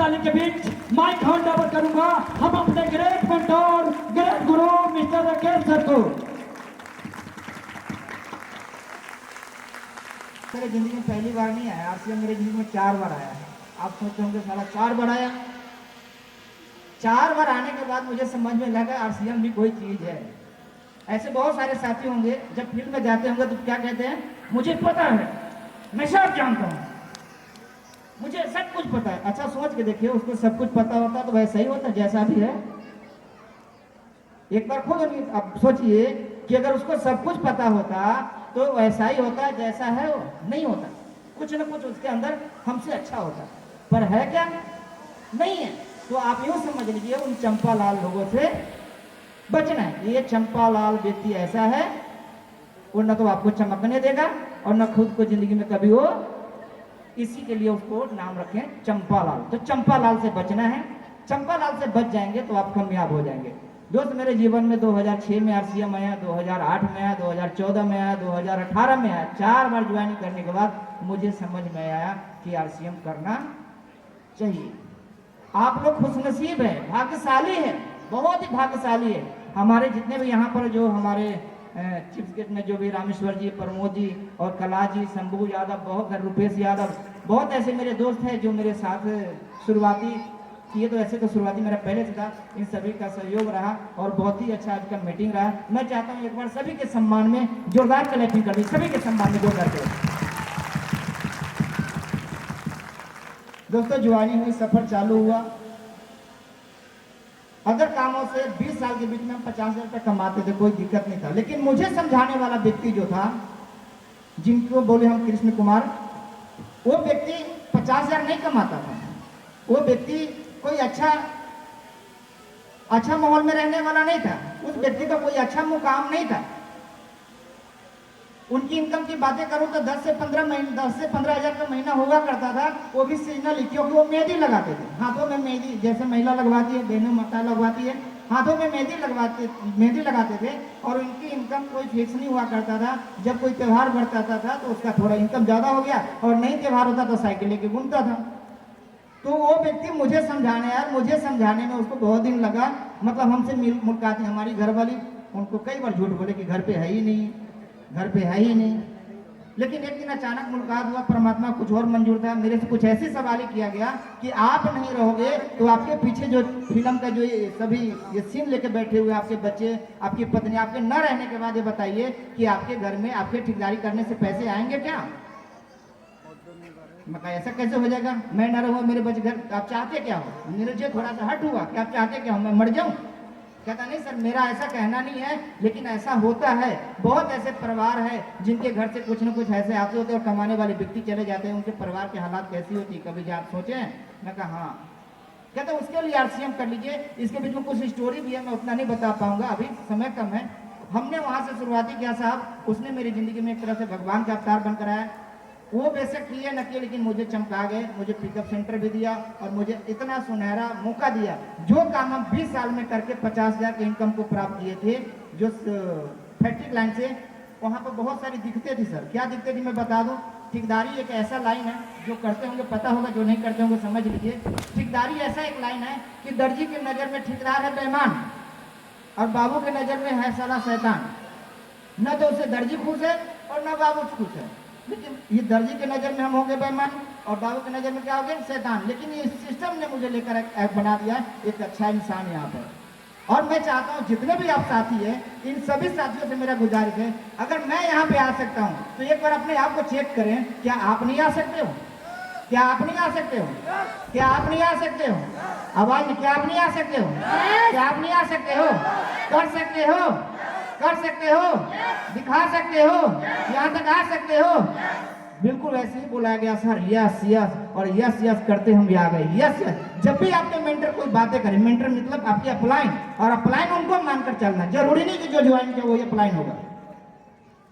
ताली के बीच mic hand over करूंगा हम अपने ग्रेट मेंटोर, ग्रेट गुरु मिस्टर राकेश सर को। मेरे जिंदगी में पहली बार नहीं आया, आरसीएम मेरे जिंदगी में 4 बार आया है। आप सोचते होंगे साला 4 बार आया। 4 बार आने के बाद मुझे समझ में लगा आरसीएम भी कोई चीज है। ऐसे बहुत सारे साथी होंगे जब फील्ड में जाते होंगे तो क्या कहते हैं, मुझे पता है, मैं सब जानता हूँ, मुझे सब कुछ पता है। अच्छा सोच के देखिए, उसको सब कुछ पता होता तो वैसा ही होता जैसा भी है। एक बार खुद अब सोचिए कि अगर उसको सब कुछ पता होता तो वैसा ही होता जैसा है वो नहीं होता। कुछ न कुछ उसके अंदर हमसे अच्छा होता, पर है क्या, नहीं है। तो आप यूं समझ लीजिए उन चंपालाल लोगों से बचना है। ये चंपालाल व्यक्ति ऐसा है, वो न तो आपको चमकने देगा और न खुद को जिंदगी में कभी वो, इसी के लिए उसको नाम रखें चंपालाल। तो चंपालाल से बचना है। चंपालाल से बच जाएंगे तो आप कामयाब हो जाएंगे। दोस्त मेरे जीवन में 2006 में आरसीएम आया, 2008 में आया, 2014 में आया, 2018 में आया। 4 बार ज्वाइनिंग करने के बाद मुझे समझ में आया कि आरसीएम करना चाहिए। आप लोग खुशनसीब है, भाग्यशाली है, बहुत ही भाग्यशाली है। हमारे जितने भी यहाँ पर जो हमारे चीफ गेस्ट में जो भी रामेश्वर जी, प्रमोद जी और कला जी, शंभू यादव, बहुत रुपेश यादव, बहुत ऐसे मेरे दोस्त हैं जो मेरे साथ शुरुआती किए। तो ऐसे तो शुरुआती मेरा पहले से था, इन सभी का सहयोग रहा और बहुत ही अच्छा आज का मीटिंग रहा। मैं चाहता हूँ एक बार सभी के सम्मान में जोरदार क्लैपिंग कर दी, सभी के सम्मान में जोरदार क्लैपिंग। दोस्तों ज्वाइनिंग हुई, सफर चालू हुआ। अदर कामों से 20 साल के बीच में हम 50,000 रुपये कमाते थे, कोई दिक्कत नहीं था। लेकिन मुझे समझाने वाला व्यक्ति जो था, जिनको बोले हम कृष्ण कुमार, वो व्यक्ति 50,000 नहीं कमाता था। वो व्यक्ति कोई अच्छा माहौल में रहने वाला नहीं था। उस व्यक्ति का कोई अच्छा मुकाम नहीं था। उनकी इनकम की बातें करूं तो 10 से 15 हजार का महीना हुआ करता था, वो भी सीजनल, क्योंकि वो मेहंदी लगाते थे। हाथों में मेहंदी, जैसे महिला लगवाती है, बहनों माता लगवाती है, हाथों में मेहंदी लगाते थे। और उनकी इनकम कोई फिक्स नहीं हुआ करता था। जब कोई त्यौहार बढ़ता था तो उसका थोड़ा इनकम ज्यादा हो गया, और नहीं त्यौहार होता तो साइकिल लेके घूमता था। तो वो व्यक्ति मुझे समझाने में उसको बहुत दिन लगा। मतलब हमसे मुलाकात, हमारी घरवाली उनको कई बार झूठ बोले कि घर पे है ही नहीं, घर पे है ही नहीं। लेकिन एक दिन अचानक मुलाकात हुआ, परमात्मा कुछ और मंजूर था। मेरे से कुछ ऐसे सवाल किया गया कि आप नहीं रहोगे तो आपके पीछे जो फिल्म का जो ये सभी ये सीन लेके बैठे हुए आपके बच्चे, आपकी पत्नी, आपके न रहने के बाद ये बताइए कि आपके घर में आपके ठेकेदारी करने से पैसे आएंगे क्या? मैं कहा ऐसा कैसे हो जाएगा, मैं न रहूँ, मेरे बच्चे घर, आप चाहते क्या हो? मुझे थोड़ा सा हट हुआ कि आप चाहते क्या हो, मैं मर जाऊं? कहता नहीं सर, मेरा ऐसा कहना नहीं है, लेकिन ऐसा होता है। बहुत ऐसे परिवार है जिनके घर से कुछ न कुछ ऐसे आते होते और कमाने वाले व्यक्ति चले जाते हैं, उनके परिवार की हालात कैसी होती है, कभी आप सोचे हैं? मैं कहा हाँ। कहते उसके लिए आरसीएम कर लीजिए। इसके बीच में कुछ स्टोरी भी है, मैं उतना नहीं बता पाऊंगा, अभी समय कम है। हमने वहां से शुरुआती किया साहब, उसने मेरी जिंदगी में एक तरह से भगवान का अवतार बनकर आया। वो बेशक किए न किए, लेकिन मुझे चमका गए, मुझे पिकअप सेंटर भी दिया और मुझे इतना सुनहरा मौका दिया। जो काम हम 20 साल में करके 50,000 के इनकम को प्राप्त किए थे, जो फैक्ट्री लाइन से, वहाँ पर बहुत सारी दिक्कतें थी सर। क्या दिक्कतें थी मैं बता दूँ। ठेकेदारी एक ऐसा लाइन है, जो करते होंगे पता होगा, जो नहीं करते होंगे समझ लीजिए। ठेकेदारी ऐसा एक लाइन है कि दर्जी की नज़र में ठेकेदार है बेईमान, और बाबू की नज़र में है साला शैतान। न तो उसे दर्जी खुश है और न बाबू खुश है। लेकिन ये दर्जी के नज़र में हम होंगे बेईमान और बाबू की नज़र में क्या हो गए, शैतान। लेकिन ये सिस्टम ने मुझे लेकर एक बना दिया एक अच्छा इंसान यहाँ पर। और मैं चाहता हूँ जितने भी आप साथी हैं, इन सभी साथियों से मेरा गुजारिश है, अगर मैं यहाँ पे आ सकता हूँ तो एक बार अपने आप को चेक करें, क्या आप नहीं आ सकते हो? क्या आप नहीं आ सकते हो? क्या आप नहीं आ सकते हो? आवाज में, क्या आप नहीं आ सकते हो? क्या आप नहीं आ सकते हो? कर सकते हो, कर सकते हो, दिखा सकते हो, यहाँ तक आ सकते हो। बिल्कुल ऐसे ही बोला गया सर, यस यस, और यस यस करते हम भी आ गए। यस यस, जब भी आपके मेंटर कोई बातें करें, मेंटर मतलब आपकी अपलाइन, और अपलाइन उनको मानकर चलना। जरूरी नहीं कि जो ज्वाइन किया वो ये अपलाइन होगा,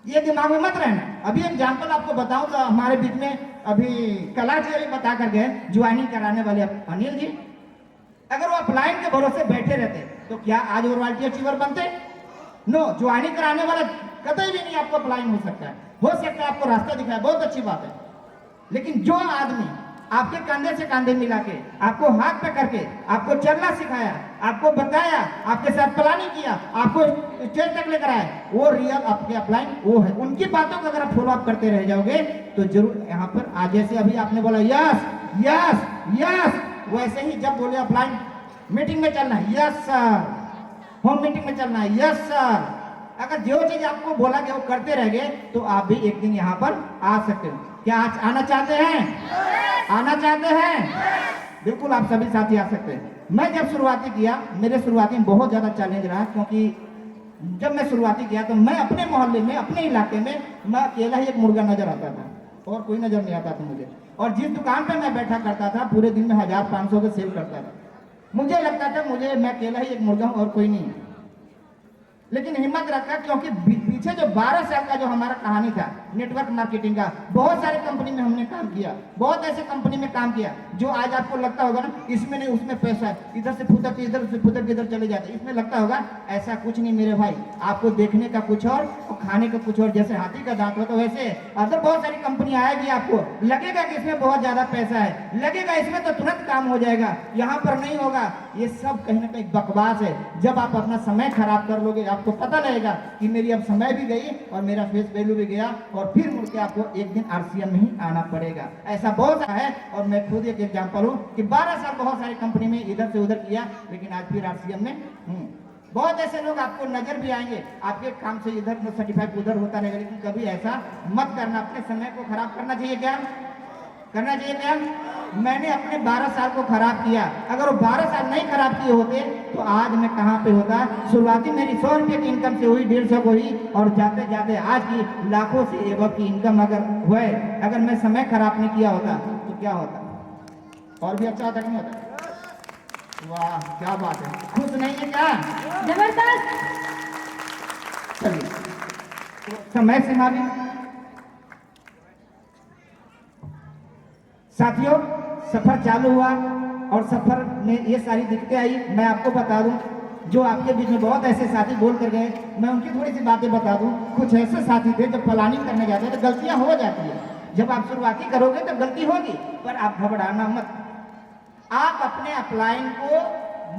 ये दिमाग में मत रहना। अभी एग्जाम्पल आपको बताऊं तो हमारे बीच में अभी कला जी अभी बता कर गए, ज्वाइनिंग कराने वाले अनिल जी, अगर वो अपलाइन के भरोसे बैठे रहते तो क्या आज वो रॉयल्टी अचीवर बनते? नो, ज्वाइनिंग कराने वाला कतई भी नहीं आपको अपलाइन हो सकता है। हो सकता है आपको रास्ता दिखाए, बहुत अच्छी बात है। लेकिन जो आदमी आपके कंधे से कंधे मिला के, आपको हाथ पकड़ के, आपको चलना सिखाया, आपको बताया, आपके साथ प्लानिंग किया, आपको स्टेज तक लेकर आए, वो रियल आपके अपलाइन वो है। उनकी बातों को अगर आप फॉलो अप करते रह जाओगे तो जरूर यहाँ पर आज जैसे अभी आपने बोला यस यस यस, वैसे ही जब बोले अपलाइन मीटिंग में चलना है यस सर, होम मीटिंग में चलना है यस सर, अगर जो चीज आपको बोला कि वो करते रह गए तो आप भी एक दिन यहाँ पर आ सकते हो। क्या आज आना चाहते हैं? आना चाहते हैं? बिल्कुल आप सभी साथी आ सकते हैं। मैं जब शुरुआती किया, मेरे शुरुआती में बहुत ज्यादा चैलेंज रहा, क्योंकि जब मैं शुरुआती किया तो मैं अपने मोहल्ले में, अपने इलाके में मैं अकेला ही एक मुर्गा नजर आता था और कोई नजर नहीं आता था मुझे। और जिस दुकान पे मैं बैठा करता था पूरे दिन में 1500 का सेल करता था। मुझे लगता था मैं अकेला ही एक मुर्गा हूं और कोई नहीं है। लेकिन हिम्मत रखा, क्योंकि पीछे जो 12 साल का जो हमारा कहानी था नेटवर्क मार्केटिंग का, बहुत सारे कंपनी में हमने काम किया, बहुत ऐसे कंपनी में काम किया जो आज आपको लगता होगा ना इसमें नहीं उसमें पैसा है, इधर से फुदक के इधर से फुदक के इधर चले जाते, इसमें लगता होगा। ऐसा कुछ नहीं मेरे भाई, आपको देखने का कुछ और खाने का कुछ और। जैसे हाथी का दांत हो तो वैसे अदर बहुत सारी कंपनी आएगी, आपको लगेगा कि इसमें बहुत ज्यादा पैसा है, लगेगा इसमें तो तुरंत काम हो जाएगा, यहाँ पर नहीं होगा। ये सब कहीं ना कहीं बकवास है। जब आप अपना समय खराब कर लोगे आपको पता लगेगा कि मेरी अब समय भी गई और मेरा फेस वैल्यू भी गया, और फिर मुड़ के आपको एक दिन आरसीएम में ही आना पड़ेगा। ऐसा बहुत है, और मैं खुद एक एग्जांपल हूँ कि 12 साल बहुत सारी कंपनी में इधर से उधर किया, लेकिन आज फिर आरसीएम में हूँ। बहुत ऐसे लोग आपको नजर भी आएंगे, आपके काम से इधर सर्टिफाइड उधर होता रहेगा, लेकिन कभी ऐसा मत करना। अपने समय को खराब करना चाहिए क्या? करना चाहिए क्या? मैंने अपने 12 साल को खराब किया, अगर वो 12 साल नहीं खराब किए होते तो आज मैं कहाँ पे होता। शुरुआती मेरी 100 रुपये की इनकम से हुई, 150 को हुई, और जाते जाते आज की लाखों से एवं की इनकम अगर हुए, अगर मैं समय खराब नहीं किया होता तो क्या होता? और भी अच्छा होता कि नहीं होता? वाह क्या बात है, खुश नहीं है क्या? जबरदस्त। चलिए समय सीमा भी साथियों, सफर चालू हुआ और सफर में ये सारी दिक्कतें आई। मैं आपको बता दूं, जो आपके बीच में बहुत ऐसे साथी बोल कर गए, मैं उनकी थोड़ी सी बातें बता दूं। कुछ ऐसे साथी थे जब प्लानिंग करने जाते हैं तो गलतियां हो जाती है। जब आप शुरुआती करोगे तो गलती होगी, पर आप घबराना मत। आप अपने अपलाइन को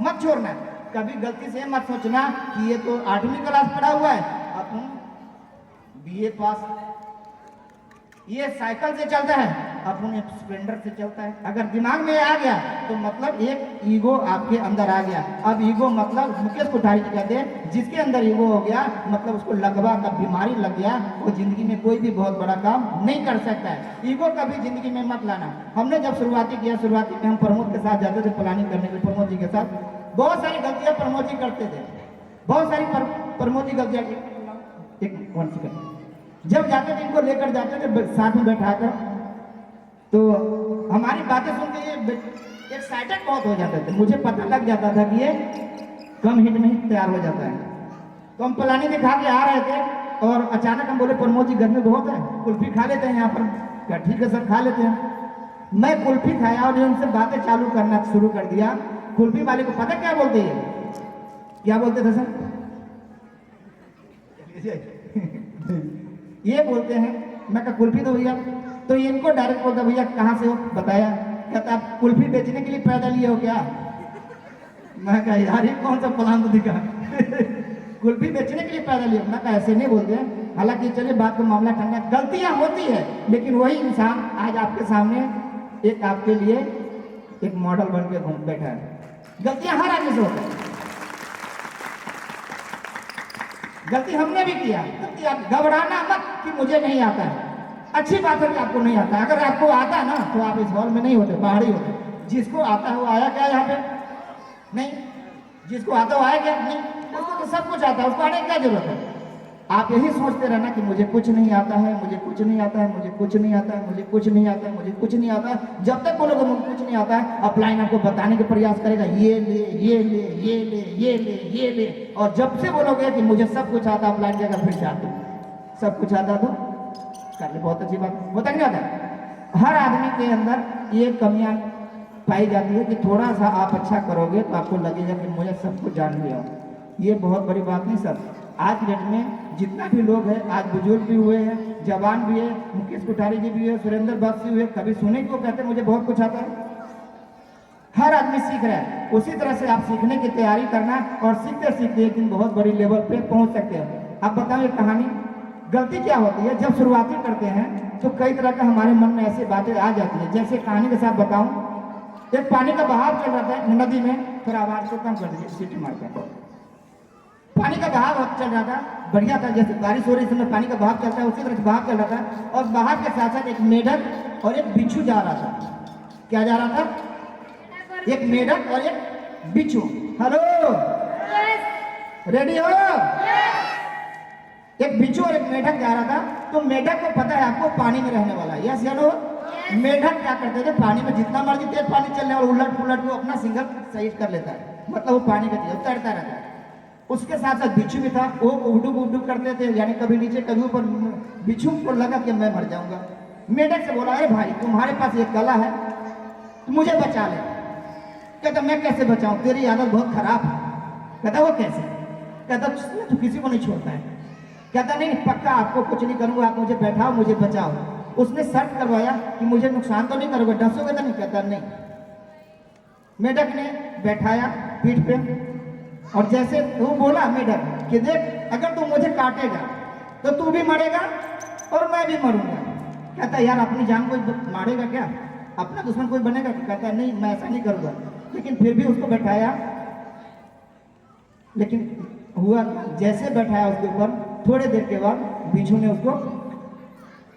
मत छोड़ना, कभी गलती से मत सोचना कि ये तो 8वीं क्लास पढ़ा हुआ है, अपन बीए पास, ये साइकिल से चलता है, अपन एक स्प्लेंडर से चलता है। अगर दिमाग में आ गया तो मतलब एक ईगो आपके अंदर आ गया। अब ईगो मतलब मुकेश कोठारी जी कहते हैं, जिसके अंदर ईगो हो गया मतलब उसको लगवा का बीमारी लग गया, वो जिंदगी में कोई भी बहुत बड़ा काम नहीं कर सकता है। ईगो कभी जिंदगी में मत लाना। हमने जब शुरुआती किया, शुरुआती में हम प्रमोद के साथ जाते थे प्लानिंग करने के, प्रमोद जी के साथ बहुत सारी गलतियां प्रमोद जी करते थे, बहुत सारी प्रमोद जी गलतियां। एक 1 सेकंड, जब जाते थे इनको लेकर जाते थे साथ में बैठाकर, तो हमारी बातें सुन के ये एक्साइटेड बहुत हो जाते थे। मुझे पता लग जाता था कि ये कम हिट में ही तैयार हो जाता है। तो हम प्लानिंग दिखा के आ रहे थे और अचानक हम बोले प्रमोद जी गर्मी बहुत है, कुल्फी खा लेते हैं यहाँ पर। क्या ठीक है सर, खा लेते हैं। मैं कुल्फी खाया और उनसे बातें चालू करना शुरू कर दिया। कुल्फी वाले को पता क्या बोलते हैं, क्या बोलते थे सर? ये बोलते हैं, मैं कहा कुल्फी दो भैया, तो इनको डायरेक्ट बोलता भैया कहाँ से हो, बताया। कहता आप कुल्फी बेचने के लिए पैदा लिए हो क्या? मैं कहा यार ये कौन सा प्लान तो दिखा कुल्फी बेचने के लिए पैदा लिए। मैं कहा ऐसे नहीं बोलते हैं। हालांकि चलिए बात का मामला ठंडा, गलतियां होती है, लेकिन वही इंसान आज आपके सामने एक आपके लिए एक मॉडल बन के घूम बैठा है। गलतियां हर आदमी से होती है, गलती हमने भी किया। गलती आप घबराना मत कि मुझे नहीं आता है, अच्छी बात है कि आपको नहीं आता। अगर आपको आता ना तो आप इस हॉल में नहीं होते, बाहर ही होते। जिसको आता है वो आया क्या यहाँ पे? नहीं। जिसको आता है वो आया क्या? नहीं। उसको तो सब कुछ आता है, उसको आने की क्या जरूरत है? आप यही सोचते रहना कि मुझे कुछ नहीं आता है, मुझे कुछ नहीं आता है, मुझे कुछ नहीं आता है, मुझे कुछ नहीं आता है, मुझे कुछ नहीं आता है। जब तक बोलोगे मुझे कुछ नहीं आता है, अपलाइन आपको बताने के प्रयास करेगा, ये ले ये ले ये ले ये ले ये ले। और जब से बोलोगे कि मुझे सब कुछ आता, अपलाइन जगह फिर जाते सब कुछ आता तो कर ले। बहुत अच्छी बात होता नहीं आता। हर आदमी के अंदर ये कमियां पाई जाती है कि थोड़ा सा आप अच्छा करोगे तो आपको लगेगा कि मुझे सब कुछ जान लिया। ये बहुत बड़ी बात नहीं सर। आज की डेट में जितना भी लोग हैं, आज बुजुर्ग भी हुए हैं, जवान भी है, मुकेश कोठारी जी भी है, सुरेंद्र बख्शी भी है। कभी सुने कि वो कहते मुझे बहुत कुछ आता है? हर आदमी सीख रहा है। उसी तरह से आप सीखने की तैयारी करना और सीखते सीखते एक दिन बहुत बड़ी लेवल पे पहुंच सकते हैं। आप बताओ ये कहानी, गलती क्या होती है जब शुरुआती करते हैं तो कई तरह का हमारे मन में ऐसी बातें आ जाती है। जैसे कहानी के साथ बताऊं, एक पानी का बहाव चल रहा था नदी में, थोड़ा आवाज को कम कर दीजिए, सीटी मारते हैं। पानी का बहाव चल रहा था, बढ़िया था, जैसे बारिश हो रही है समय पानी का बहाव चलता है उसी तरह से बहाव चल रहा था। और बहाव के साथ साथ एक मेढक और एक बिच्छू जा रहा था। क्या जा रहा था? एक मेढक और एक बिच्छू। हेलो, रेडी हो? एक बिच्छू और एक मेढक जा रहा था। तो मेढक को पता है आपको पानी में रहने वाला है, यस या नो? मेढक क्या करते थे, पानी में जितना मर्जी तेज पानी चलने और उलट पुलट वो अपना सिंगल सही कर लेता है, मतलब वो पानी का चीज तैरता रहता है। उसके साथ साथ बिच्छू भी था, वो उबडू करते थे, यानी कभी नीचे कभी ऊपर। बिच्छू को लगा कि मैं मर जाऊंगा। मेढक से बोला, अरे भाई तुम्हारे पास एक कला है, तुम मुझे बचा ले। कहता मैं कैसे बचाऊं, तेरी आदत बहुत खराब है। कहता वो कैसे? कहता तू किसी को नहीं छोड़ता है। कहता नहीं पक्का आपको कुछ नहीं करूंगा, आप मुझे बैठाओ मुझे बचाओ। उसने शर्त करवाया कि मुझे नुकसान तो नहीं करोगे, डसोगे तो नहीं? कहता नहीं। मेढक ने बैठाया पीठ पे और जैसे वो बोला मेढक कि देख अगर तू मुझे काटेगा तो तू भी मरेगा और मैं भी मरूंगा। कहता यार अपनी जान कोई मारेगा क्या, अपना दुश्मन कोई बनेगा? कहता नहीं मैं ऐसा नहीं करूंगा। लेकिन फिर भी उसको बैठाया। लेकिन हुआ जैसे बैठाया उसके ऊपर, थोड़े देर के बाद बिच्छू ने उसको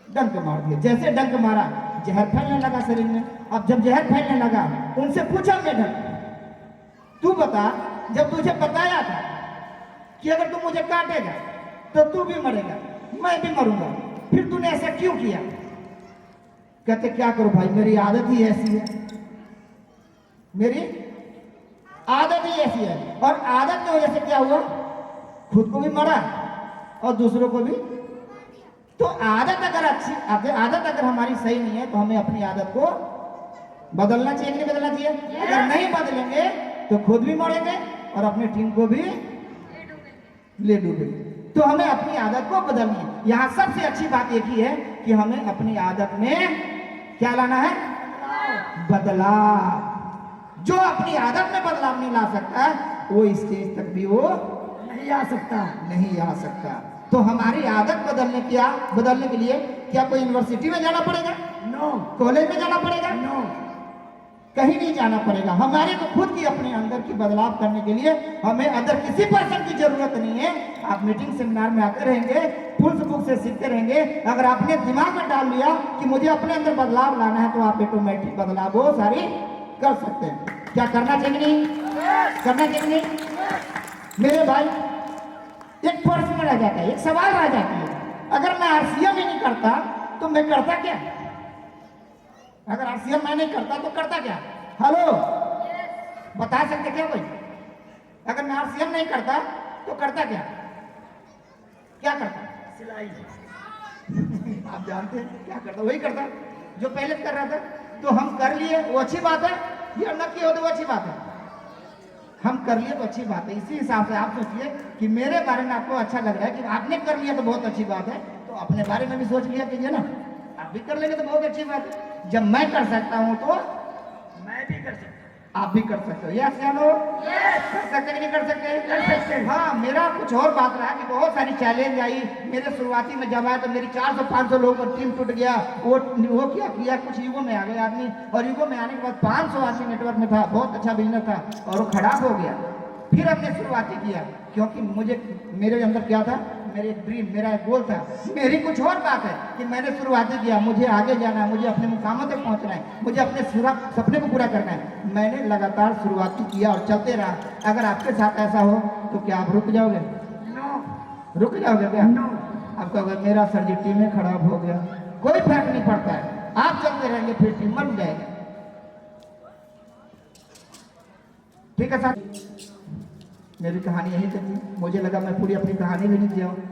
डंक मार दिया। जैसे डंक मारा जहर फैलने लगा शरीर में। अब जब जहर फैलने लगा उनसे पूछा मेढक तू बता, जब तुझे बताया था कि अगर तू मुझे काटेगा तो तू भी मरेगा मैं भी मरूंगा, फिर तूने ऐसा क्यों किया? कहते क्या करूं भाई, मेरी आदत ही ऐसी है, मेरी आदत ही ऐसी है। और आदत की वजह से क्या हुआ, खुद को भी मरा और दूसरों को भी। तो आदत अगर अच्छी, आदत अगर हमारी सही नहीं है तो हमें अपनी आदत को बदलना चाहिए कि नहीं बदलना चाहिए? अगर नहीं बदलेंगे तो खुद भी मरेंगे और अपनी टीम को भी ले डूबेंगे। तो हमें अपनी आदत को बदलनी है। यहाँ सबसे अच्छी बात एक ही है कि हमें अपनी आदत में क्या लाना है? बदलाव। जो अपनी आदत में बदलाव नहीं ला सकता वो स्टेज तक भी वो नहीं आ सकता। तो हमारी आदत बदलने के लिए क्या कोई यूनिवर्सिटी में जाना पड़ेगा? नो। कॉलेज में जाना पड़ेगा? नो। कहीं नहीं जाना पड़ेगा। हमारे को खुद की अपने अंदर की बदलाव करने के लिए हमें अदर किसी पर्सन की जरूरत नहीं है। आप मीटिंग सेमिनार में आते रहेंगे, फुल बुक से सीखते रहेंगे। अगर आपने दिमाग में डाल लिया कि मुझे अपने अंदर बदलाव लाना है तो आप ऑटोमेटिक बदलाव वो सारी कर सकते हैं। क्या करना चाहिए नहीं? करना चाहिए नहीं? मेरे भाई एक प्रश्न रह जाता है, एक सवाल रह जाती है, अगर मैं आरसीएम ही नहीं करता तो मैं करता क्या? अगर आरसीएम मैं नहीं करता तो करता क्या? हेलो, बता सकते क्या कोई? अगर मैं आरसीएम नहीं करता तो करता क्या? क्या करता? सिलाई। आप जानते हैं क्या करता? वही करता जो पहले कर रहा था। तो हम कर लिए वो अच्छी बात है, या न किए हो तो वो अच्छी बात है। हम कर लिए तो अच्छी बात है। इसी हिसाब से आप सोचिए कि मेरे बारे में आपको अच्छा लग रहा है कि आपने कर लिया तो बहुत अच्छी बात है, तो अपने बारे में भी सोच लिया कीजिए ना। आप भी कर लेंगे तो बहुत अच्छी बात है। जब मैं कर सकता हूं तो मैं भी कर सकता हूं, आप भी कर सकते हो। यस या नो? कर सकते कि नहीं कर सकते? कर सकते। हाँ, मेरा कुछ और बात रहा कि बहुत सारी चैलेंज आई। मेरे शुरुआती में जब आया तो मेरी 400-500 लोगों का टीम टूट गया। वो क्या किया, कुछ ईगो में आ गए आदमी, और ईगो में आने के बाद 500 आदमी नेटवर्क में था, बहुत अच्छा बिजनेस था और वो खराब हो गया। फिर हमने शुरुआती किया क्योंकि मेरे अंदर क्या था, मेरे एक ड्रीम, मेरा एक गोल था। मेरी कुछ और बात है कि मैंने शुरुआती किया, मुझे आगे जाना है, मुझे अपने मुकामों तक पहुंचना है, मुझे अपने सपने को पूरा करना है। मैंने लगातार शुरुआती किया और चलते रहा। अगर आपके साथ ऐसा हो तो क्या आप रुक जाओगे? नो। रुक जाओगे क्या? नो। आप कहोगे मेरा सर जी टीम में खराब हो गया, कोई फर्क नहीं पड़ता है, आप चलते रहेंगे फिर टीम बन जाएगी। ठीक है साहब, मेरी कहानी यही तक थी। मुझे लगा मैं पूरी अपनी कहानी भी नहीं दिया हूँ।